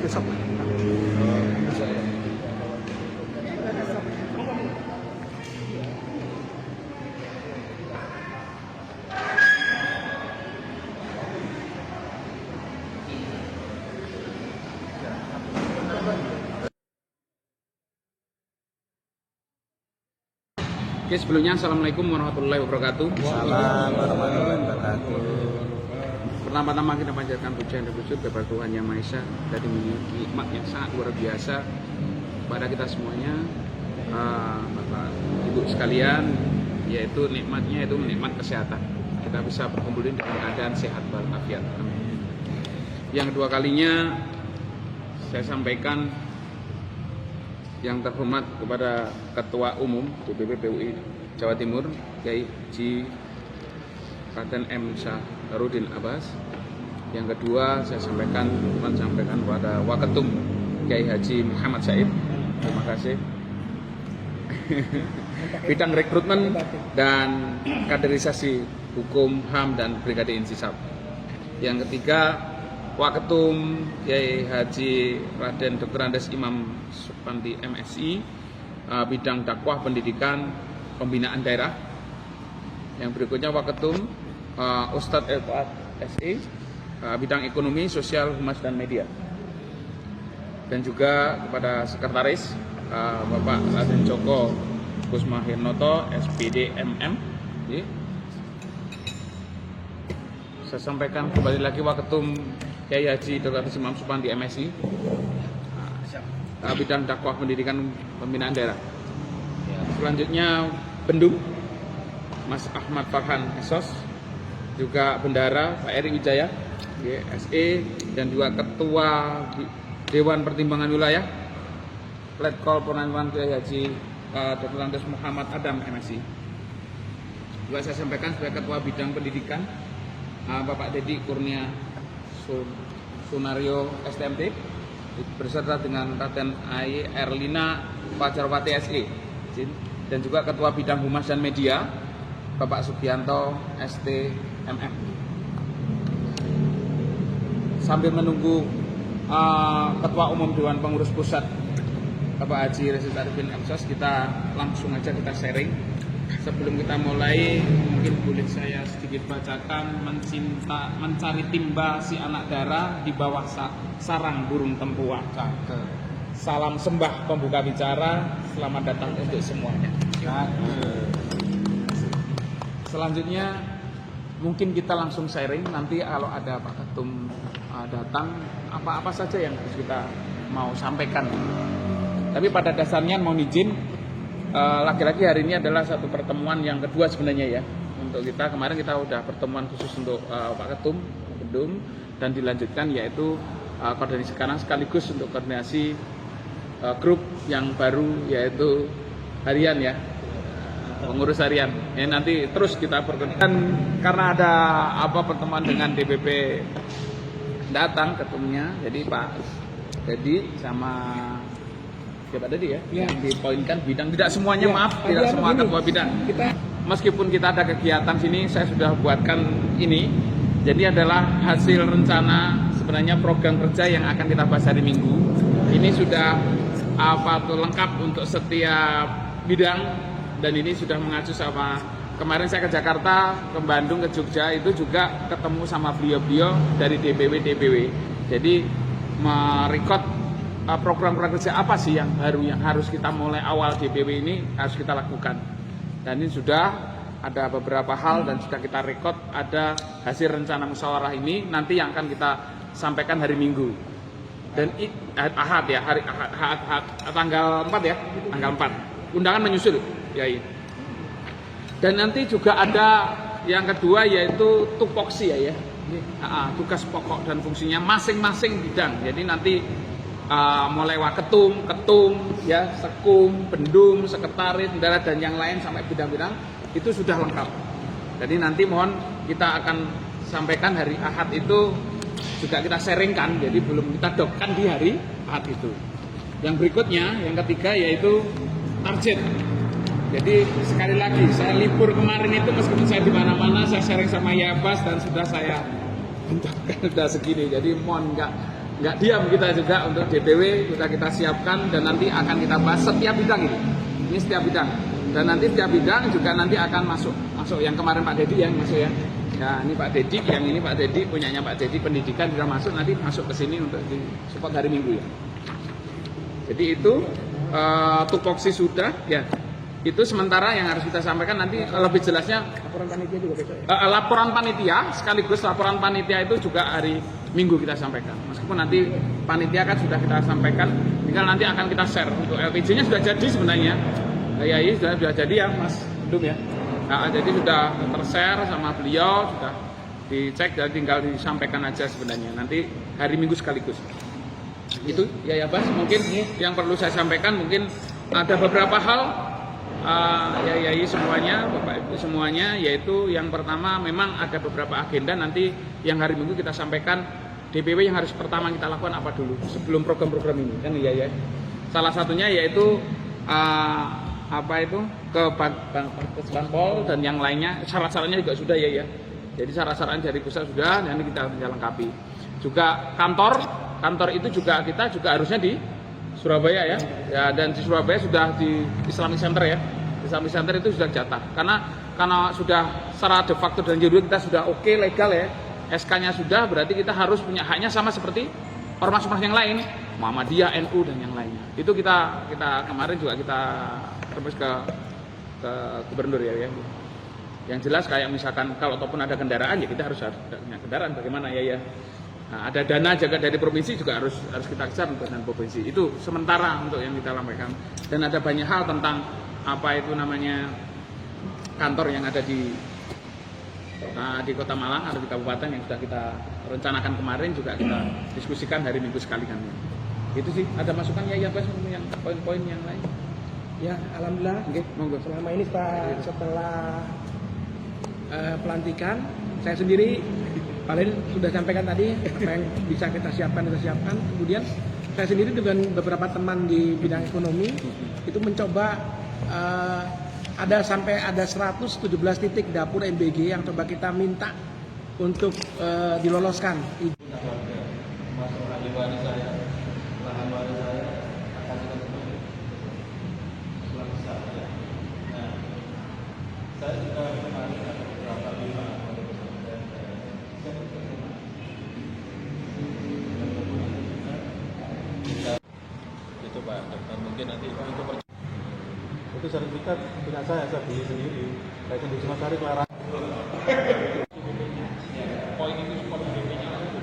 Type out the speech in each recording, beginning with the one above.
besok. Oke, sebelumnya Assalamualaikum warahmatullahi wabarakatuh. Salam warahmatullahi wabarakatuh. Pertama-tama kita panjatkan pujian dan syukur kepada Tuhan Yang Maha Esa dari memiliki nikmat yang sangat luar biasa pada kita semuanya, Bapak Ibu sekalian, yaitu nikmatnya itu nikmat kesehatan. Kita bisa berkumpul dalam keadaan sehat walafiat. Yang kedua kalinya saya sampaikan yang terhormat kepada Ketua Umum DPP PUI Jawa Timur, Kiai Haji Raden M. Syahrudin Abbas. Yang kedua saya sampaikan kepada Waketum Kiai Haji Muhammad Said. Terima kasih. Bidang rekrutmen dan kaderisasi hukum HAM dan Brigade Intisab. Yang ketiga Waketum Kiai Haji Raden Dr. Andes Imam Supandi MSI, bidang dakwah pendidikan pembinaan daerah. Yang berikutnya Waketum Ustadz Fuad SI, bidang ekonomi, sosial, humas dan media. Dan juga kepada sekretaris Bapak Raden Joko Kusmahirnoto SPD MM. Saya sampaikan kembali lagi Waketum Kiai Haji Dr. Imam Supandi MSI, bidang dakwah pendidikan pembinaan daerah. Selanjutnya Bendum Mas Ahmad Farhan Esos, juga Bendara Pak Eri Wijaya SE, dan juga Ketua Dewan Pertimbangan Wilayah Letkol Purnawirawan Kiai Haji Dr. Andes Muhammad Adam MSI. Juga saya sampaikan sebagai Ketua Bidang Pendidikan Bapak Dedi Kurnia Sunario STMT, beserta dengan Raden Ai Erlina Fajarwati SE, dan juga Ketua Bidang Humas dan Media Bapak Sugianto STMM. Sambil menunggu Ketua Umum Dewan Pengurus Pusat Bapak Haji Rashid Arifin Emsos, kita langsung aja kita sharing. Sebelum kita mulai, mungkin boleh saya sedikit bacakan mencari timba si anak dara di bawah sarang burung tempuak. Salam sembah pembuka bicara, selamat datang untuk semuanya. Selanjutnya mungkin kita langsung sharing, nanti kalau ada Pak Ketum datang, apa-apa saja yang harus kita mau sampaikan. Tapi pada dasarnya mohon izin, lagi-lagi hari ini adalah satu pertemuan yang kedua sebenarnya ya untuk kita. Kemarin kita udah pertemuan khusus untuk Pak Ketum Bendum, dan dilanjutkan yaitu koordinasi sekarang sekaligus untuk koordinasi grup yang baru yaitu harian ya, pengurus harian. Ya, nanti terus kita perkenalkan karena ada pertemuan dengan DPP datang ketumnya, jadi Pak Dedi sama siapa tadi ya? Yang dipoinkan bidang, tidak semuanya maaf, tidak semua ketua bidang. Meskipun kita ada kegiatan sini, saya sudah buatkan ini. Jadi adalah hasil rencana sebenarnya program kerja yang akan kita bahas hari Minggu. Ini sudah lengkap untuk setiap bidang, dan ini sudah mengacu sama kemarin saya ke Jakarta, ke Bandung, ke Jogja, itu juga ketemu sama beliau-beliau dari DPW. Jadi merekod program kerja apa sih yang baru yang harus kita mulai awal DPW ini harus kita lakukan. Dan ini sudah ada beberapa hal dan sudah kita rekod, ada hasil rencana musyawarah ini nanti yang akan kita sampaikan hari Minggu. Dan Ahad ya, hari Ahad, tanggal 4 ya, tanggal 4. Undangan menyusul ya. Dan nanti juga ada yang kedua yaitu tupoksi ya. Tugas pokok dan fungsinya masing-masing bidang. Jadi nanti mulai Waketum, Ketum, ya, Sekum, Bendum, Sekretaris, Bendara, dan yang lain sampai bidang-bidang itu sudah lengkap. Jadi nanti mohon kita akan sampaikan hari Ahad itu juga kita sharingkan, jadi belum kita dokkan di hari Ahad itu. Yang berikutnya, yang ketiga yaitu target. Jadi sekali lagi saya libur kemarin itu meskipun saya di mana-mana saya sharing sama Yabas dan sudah saya sudah segini. Jadi mohon nggak diam kita juga untuk DPW sudah kita siapkan dan nanti akan kita bahas setiap bidang ini setiap bidang, dan nanti setiap bidang juga nanti akan masuk yang kemarin Pak Dedi yang masuk ya. Ya ini Pak Dedi, yang ini Pak Dedi punyanya Pak Dedi pendidikan sudah masuk, nanti masuk ke sini untuk di support hari Minggu ya. Jadi itu tupoksi sudah ya. Itu sementara yang harus kita sampaikan, nanti lebih jelasnya laporan panitia juga besok ya? Laporan panitia sekaligus laporan panitia itu juga hari Minggu kita sampaikan. Meskipun nanti panitia kan sudah kita sampaikan, tinggal nanti akan kita share. Untuk LPG-nya sudah jadi sebenarnya. Ya, sudah jadi ya Mas Dum ya. Nah, jadi sudah ter-share sama beliau, sudah dicek dan tinggal disampaikan aja sebenarnya. Nanti hari Minggu sekaligus. Itu ya Bas, mungkin yang perlu saya sampaikan, mungkin ada beberapa hal semuanya, Bapak Ibu semuanya, yaitu yang pertama memang ada beberapa agenda nanti yang hari Minggu kita sampaikan. DPW yang harus pertama kita lakukan apa dulu sebelum program-program ini kan ya. Salah satunya yaitu ke Banpol dan yang lainnya, syarat-syaratnya juga sudah ya. Jadi syarat-syarat dari pusat sudah, nanti kita lengkapi. Juga kantor itu juga kita juga harusnya di Surabaya ya, dan di Surabaya sudah di Islamic Center ya. Islamic Center itu sudah jatah. Karena sudah secara de facto dan judul kita sudah oke, legal ya. SK-nya sudah, berarti kita harus punya haknya sama seperti ormas-ormas yang lain, Muhammadiyah, NU dan yang lainnya. Itu kita kemarin juga kita terus ke gubernur ya. Yang jelas kayak misalkan kalau ataupun ada kendaraan ya kita harus punya kendaraan, bagaimana ya. Nah, ada dana juga dari provinsi juga harus kita kejar untuk dan provinsi. Itu sementara untuk yang kita lampaikan. Dan ada banyak hal tentang kantor yang ada di Kota Malang atau di kabupaten yang sudah kita rencanakan kemarin, juga kita diskusikan hari Minggu sekali kan. Itu sih, ada masukan ya Bas, yang poin-poin yang lain. Ya, alhamdulillah. Oke, monggo. Selama ini setelah pelantikan, saya sendiri paling sudah sampaikan tadi apa yang bisa kita siapkan. Kemudian saya sendiri dengan beberapa teman di bidang ekonomi itu mencoba ada 117 titik dapur MBG yang coba kita minta untuk diloloskan. Itu Pak, dan mungkin nanti itu sertifikat punya saya beli sendiri. Saya sendiri cuma cari kelarang. Poin itu support DP-nya untuk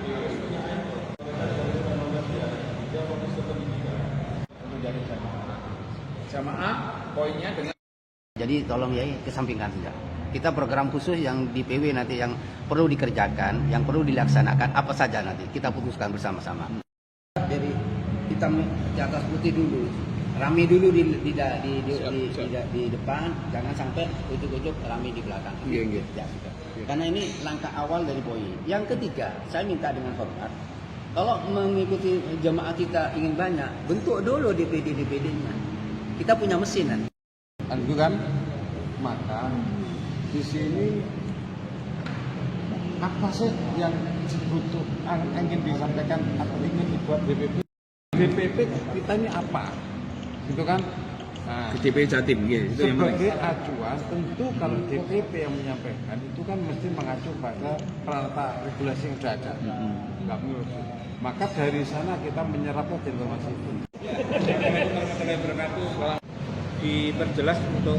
jadi Jamaah poinnya dengan. Jadi tolong ya kesampingkan saja. Kita program khusus yang di PW nanti yang perlu dikerjakan, yang perlu dilaksanakan apa saja nanti kita putuskan bersama-sama. Jadi hitam di atas putih dulu, rame dulu di depan, jangan sampai ujuk-ujuk rame di belakang. Iya. Ya, karena ini langkah awal dari POI. Yang ketiga, saya minta dengan hormat, kalau mengikuti jemaah kita ingin banyak, bentuk dulu DPD-nya. Kita punya mesin nanti. Itu kan, maka di sini apa sih yang butuh ingin disampaikan atau ingin dibuat DPP kita ini apa, gitu kan? Nah, DPP Jatim ya, itu yang sebagai acuan, tentu kalau DPP yang menyampaikan itu kan mesti mengacu pada peralatan regulasi yang sudah ada, nggak menurut. Maka dari sana kita menyerap informasi itu. Diperjelas untuk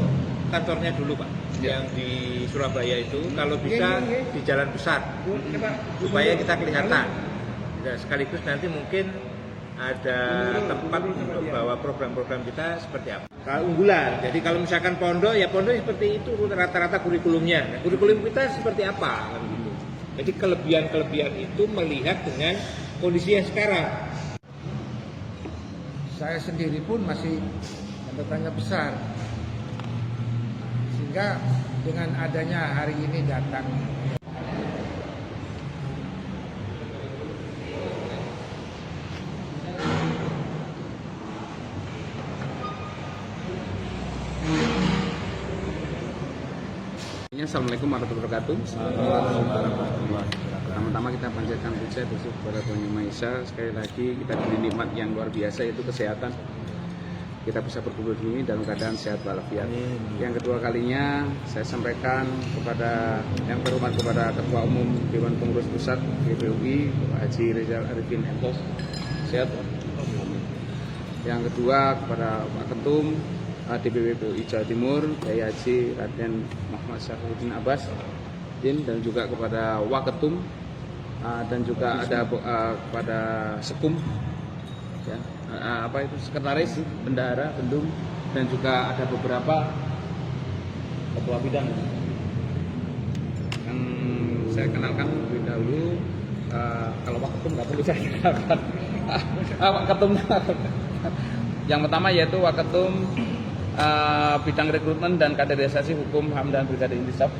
kantornya dulu Pak, yang di Surabaya itu kalau bisa di jalan besar supaya kita kelihatan. Dan sekaligus nanti mungkin ada tempat untuk bawa program-program kita seperti apa. Kalau unggulan, jadi kalau misalkan pondok ya pondok seperti itu rata-rata kurikulumnya. Nah, kurikulum kita seperti apa kan gitu. Jadi kelebihan-kelebihan itu melihat dengan kondisi yang sekarang. Saya sendiri pun masih tanda besar, sehingga dengan adanya hari ini datang Assalamualaikum warahmatullahi wabarakatuh. Pertama-tama kita panjatkan puja kepada Tuhan Yang Maha Esa. Sekali lagi kita diberi nikmat yang luar biasa, yaitu kesehatan. Kita bisa berkumpul di sini dalam keadaan sehat walafiat. Yang kedua kalinya saya sampaikan kepada yang terhormat kepada Ketua Umum Dewan Pengurus Pusat DPUI Pak Haji Rizal Arifin Entos. Sehat. Yang kedua kepada Pak Ketum DPW PUI Jawa Timur Kiai Haji Raden Muhammad Syafruddin Abbas dan juga kepada Waketum dan juga ada kepada Sekum ya, sekretaris bendahara bendung, dan juga ada beberapa ketua bidang yang saya kenalkan lebih dahulu. Kalau Pak Ketum nggak perlu saya kenalkan. Pak Ketum yang pertama yaitu Waketum bidang rekrutmen dan kaderisasi hukum HAM dan Brigade Intisab,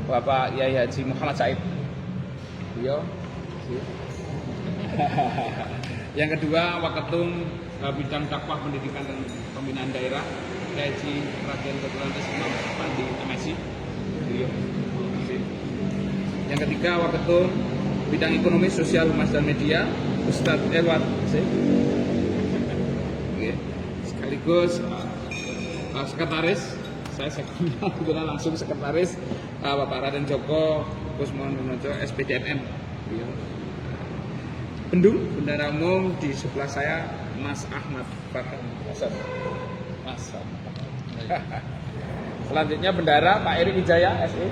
Bapak Yai Haji Muhammad Said. Yang kedua Waketum bidang dakwah pendidikan dan pembinaan daerah, Yai Haji Raden Dr. Imam di MSI. Yang ketiga Waketum bidang ekonomi, sosial, humas dan media, Ustadz Elwat. Sekaligus sekretaris, saya kebetulan langsung sekretaris Bapak Raden Joko Kusmon Nunojo SPDMM. Bendung, bendahara umum di sebelah saya Mas Ahmad Bakar. Mas. Selanjutnya bendahara Pak Eri Wijaya SE.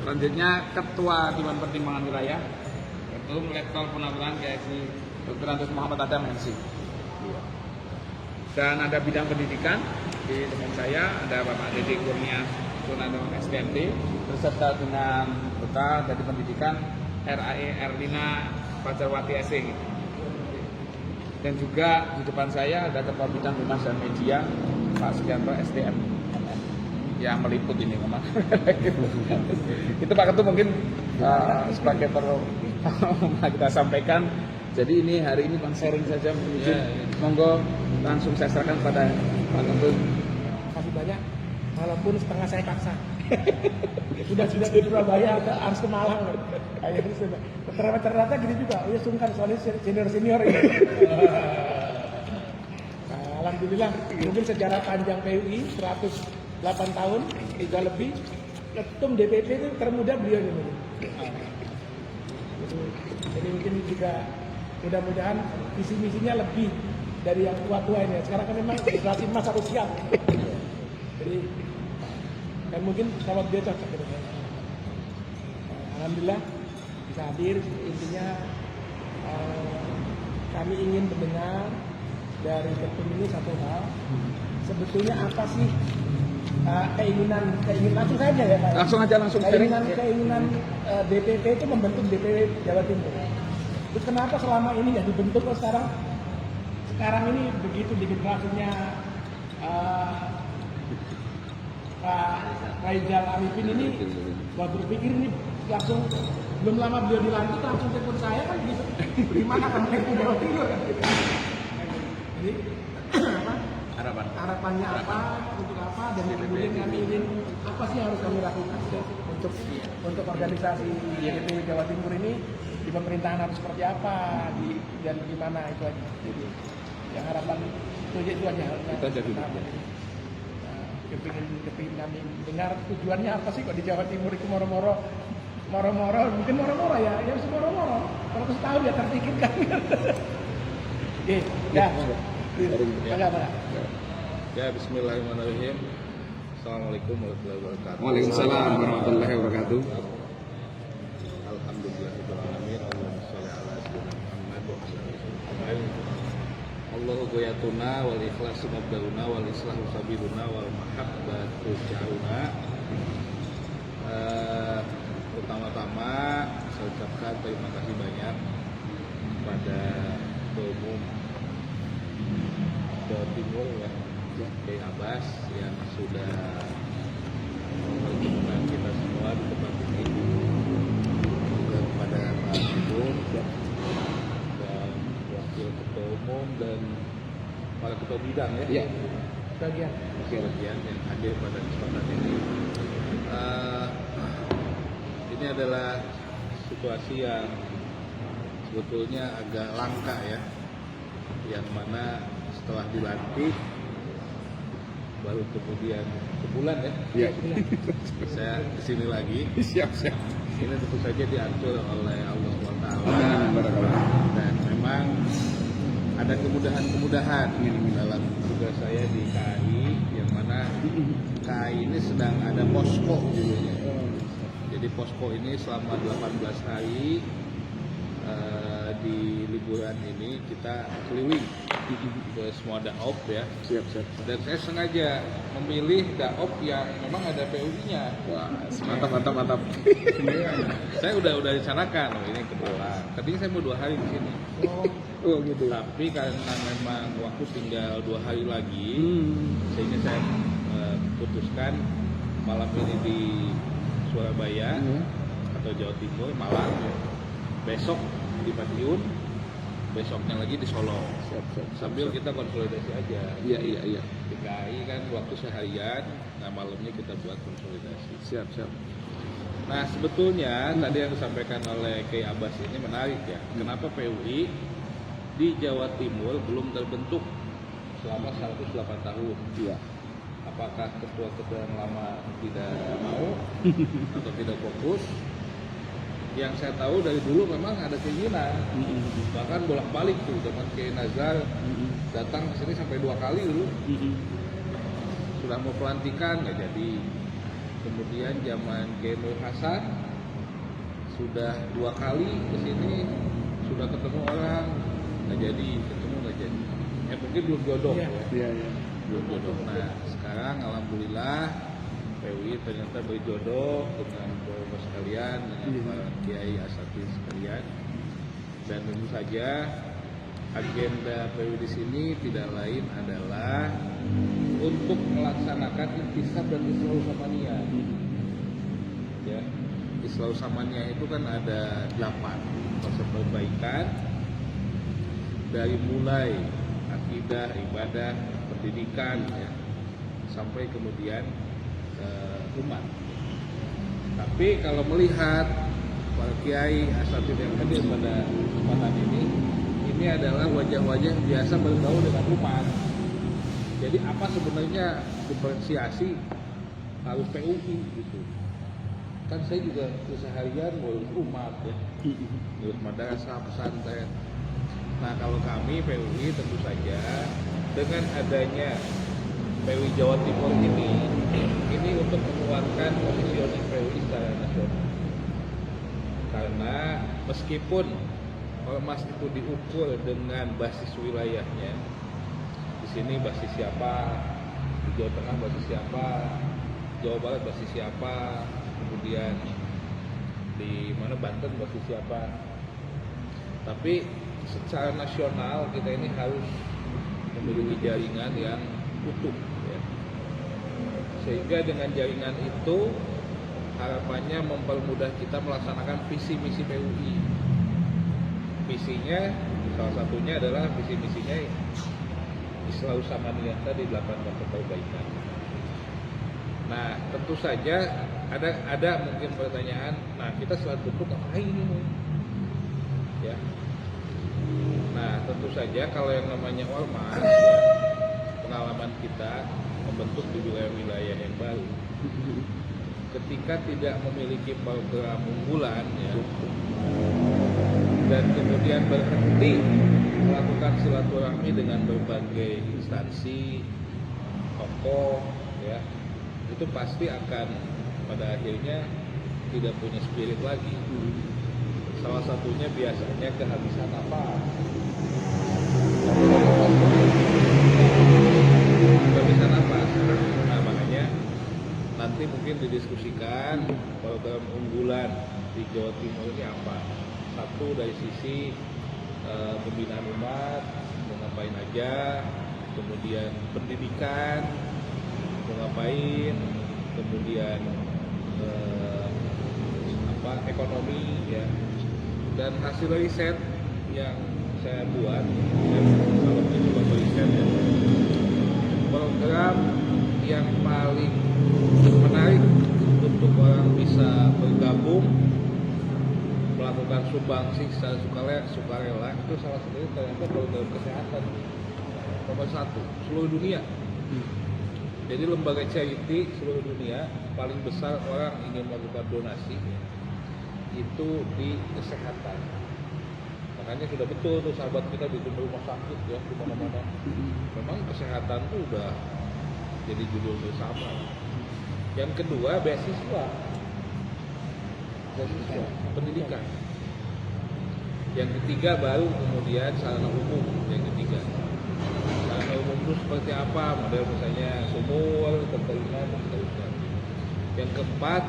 Selanjutnya Ketua Dewan Pertimbangan Wilayah, Ketum Letkol Penaburan Kiai Dr. Antus Muhammad Adam MC. Dan ada bidang pendidikan di depan saya ada Bapak Dede Kurnia Sunando STMT beserta dengan Duta dari Pendidikan RAE Erlina Pacarwati SE. Dan juga di depan saya ada Ketua Bidang Humas dan Media Pak Sugianto SDM yang meliput ini memang. Itu Pak Ketum mungkin sebagai perlu kita sampaikan. Jadi ini hari ini Bang sharing saja, monggo langsung saya serahkan pada Pak Ketum. Terima kasih banyak, walaupun setengah saya paksa. sudah di Surabaya harus ke Malang. Ternyata gini juga, ya sungkan soalnya senior ini. Nah, alhamdulillah, mungkin sejarah panjang PUI 108 tahun, 3 lebih. Ketum DPP itu termuda beliau ini. Jadi mungkin juga mudah-mudahan visi misinya lebih dari yang tua-tua ini. Sekarang kan memang generasi emas harus siap. Jadi dan mungkin kalau dia cocok gitu. Alhamdulillah bisa hadir. Intinya kami ingin mendengar dari Ketum ini satu hal. Sebetulnya apa sih keinginan langsung saja ya Pak? Langsung keinginan DPP itu membentuk DPW Jawa Timur. Terus kenapa selama ini nggak dibentuk kok sekarang ini begitu di generasinya Pak Rizal Arifin ini, buat berpikir ini langsung belum lama beliau dilantik langsung telepon saya kan gitu. Gimana kan ke Jawa Timur kan? Jadi apa? Harapannya apa? Untuk apa? Dan kemudian kami ingin apa sih yang harus kami lakukan untuk organisasi DPW Jawa Timur ini di pemerintahan harus seperti apa dan gimana itu aja. Jadi yang harapan itu aja. Kita jadi kepingin kami dengar tujuannya apa sih kok di Jawa Timur itu moro-moro mungkin moro-moro ya harus moro-moro kalau kasih tahu ya terpikirkan. Ya, bismillahirrahmanirrahim. Assalamualaikum warahmatullahi wabarakatuh. Waalaikumsalam warahmatullahi wabarakatuh. Alhamdulillahirrahmanirrahim. Allahumma sholli ala sayyidina Muhammad wa ala alihi. Allahu ghayatuna wal ikhlasu mabdauna wal islahu sabiluna wal mahabbatu ja'una. Pertama-tama saya ucapkan terima kasih banyak kepada Ketua Umum Jawa Timur ya, Kiai Abbas yang sudah mempertemukan kita semua di tempat ini, juga kepada Pak Ketum dan Wakil Ketua Umum dan para ketua bidang ya, bagian yang hadir pada kesempatan ini. Ini adalah situasi yang sebetulnya agak langka ya, yang mana setelah dilantik baru kemudian sebulan ya, saya kesini lagi. Siap. Ini tentu saja diatur oleh Allah SWT, dan memang ada kemudahan-kemudahan dalam tugas saya di KAI, yang mana KAI ini sedang ada posko dulunya. Jadi posko ini selama 18 hari di liburan ini kita keliling ke semua daop ya. Siap. Dan saya sengaja memilih daop yang memang ada PUI-nya. Wah, mantap. Saya udah rencanakan, oh ini kebetulan. Tadinya saya mau 2 hari di sini. Oh gitu. Tapi karena memang waktu tinggal 2 hari lagi, sehingga saya putuskan malam ini di Surabaya atau Jawa Timur, Malang. Besok di Madiun, besoknya lagi di Solo. Siap. Sambil kita konsolidasi aja. Iya. Di KAI kan waktu seharian, nah malamnya kita buat konsolidasi. Siap. Nah sebetulnya tadi yang disampaikan oleh Kiai Abbas ini menarik ya. Kenapa PUI di Jawa Timur belum terbentuk selama 108 tahun? Iya. Apakah ketua-ketua yang lama tidak mau atau tidak fokus? Yang saya tahu dari dulu memang ada keinginan, bahkan bolak-balik tuh zaman Kiai Nazar datang ke sini sampai 2 kali dulu. Sudah mau pelantikan nggak jadi. Kemudian zaman Kiai Nur Hasan sudah 2 kali ke sini, sudah ketemu orang nggak jadi, mungkin belum jodoh ya. Iya. Belum jodoh. Nah sekarang alhamdulillah PUI ternyata berjodoh dengan bapak sekalian, dengan para kiai asatidz sekalian, dan tentu saja agenda PUI di sini tidak lain adalah untuk melaksanakan intisab dan Islahul Samaniyah. Ya, Islahul Samaniyah itu kan ada 8 konsep perbaikan, dari mulai akidah, ibadah, pendidikan, ya, sampai kemudian umat. Tapi kalau melihat para kiai asatidz yang hadir pada kesempatan ini adalah wajah-wajah yang biasa bergaul dengan umat. Jadi apa sebenarnya diferensiasi harus PUI gitu? Kan saya juga keseharian ngurus umat ya, ngurus madrasah, pesantren. Nah kalau kami PUI tentu saja dengan adanya PUI Jawa Timur ini untuk menguatkan positioning PUI secara nasional. Karena meskipun ormas itu diukur dengan basis wilayahnya, di sini basis siapa, di Jawa Tengah basis siapa, Jawa Barat basis siapa, kemudian di mana Banten basis siapa. Tapi secara nasional kita ini harus memiliki jaringan yang utuh. Sehingga dengan jaringan itu harapannya mempermudah kita melaksanakan visi misi PUI. Visinya salah satunya adalah visi misinya Islahul Samaniyah tadi 8 konsep perbaikan. Nah tentu saja ada mungkin pertanyaan, nah kita setelah bentuk ngapain ini? Ya. Nah tentu saja kalau yang namanya ormas, pengalaman kita membentuk di wilayah yang baru, ketika tidak memiliki program unggulan ya, dan kemudian berhenti melakukan silaturahmi dengan berbagai instansi, tokoh ya, itu pasti akan pada akhirnya tidak punya spirit lagi. Salah satunya biasanya kehabisan apa? Kehabisan apa? Nah makanya nanti mungkin didiskusikan program unggulan di Jawa Timur ini apa. Satu dari sisi pembinaan umat, mau ngapain aja, kemudian pendidikan, mau ngapain, kemudian ekonomi ya, dan hasil riset yang saya buat, kalau itu riset ya, program yang paling menarik untuk orang bisa bergabung melakukan sumbangsih secara sukarela itu salah satunya ternyata program kesehatan nomor 1 seluruh dunia. Jadi lembaga charity seluruh dunia paling besar orang ingin melakukan donasi itu di kesehatan. Makanya sudah betul tuh sahabat kita bikin rumah sakit ya di mana-mana. Memang kesehatan tuh udah jadi judul bersama. Yang kedua beasiswa pendidikan. Yang ketiga baru kemudian sarana umum. Yang ketiga sarana umum itu seperti apa? Model misalnya sumur, terperingan dan seterusnya. Yang keempat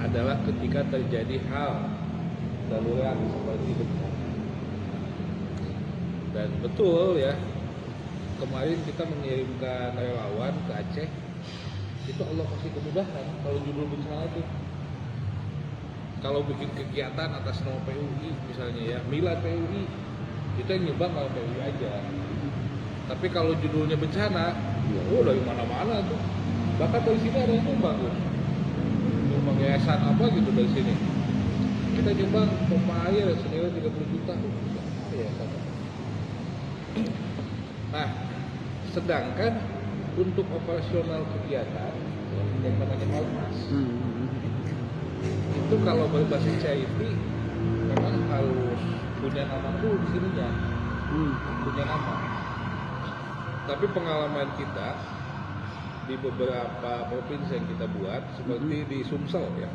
adalah ketika terjadi hal darurat seperti bencana. Dan betul ya, kemarin kita mengirimkan relawan ke Aceh, itu Allah kasih kemudahan kalau judul bencana itu. Kalau bikin kegiatan atas nama PUI misalnya ya, Milad PUI, itu yang nyumbang kalau PUI aja. Tapi kalau judulnya bencana, oh dari mana-mana tuh. Bahkan dari sini ada yang nyumbang tuh. Nyumbang yayasan apa gitu dari sini. Kita nyumbang pompa air senilai 30 juta. Yayasan. Nah, sedangkan untuk operasional kegiatan yang namanya ormas itu kalau berbasis charity memang harus punya nama tuh di sininya, punya nama. Tapi pengalaman kita di beberapa provinsi yang kita buat seperti di Sumsel ya,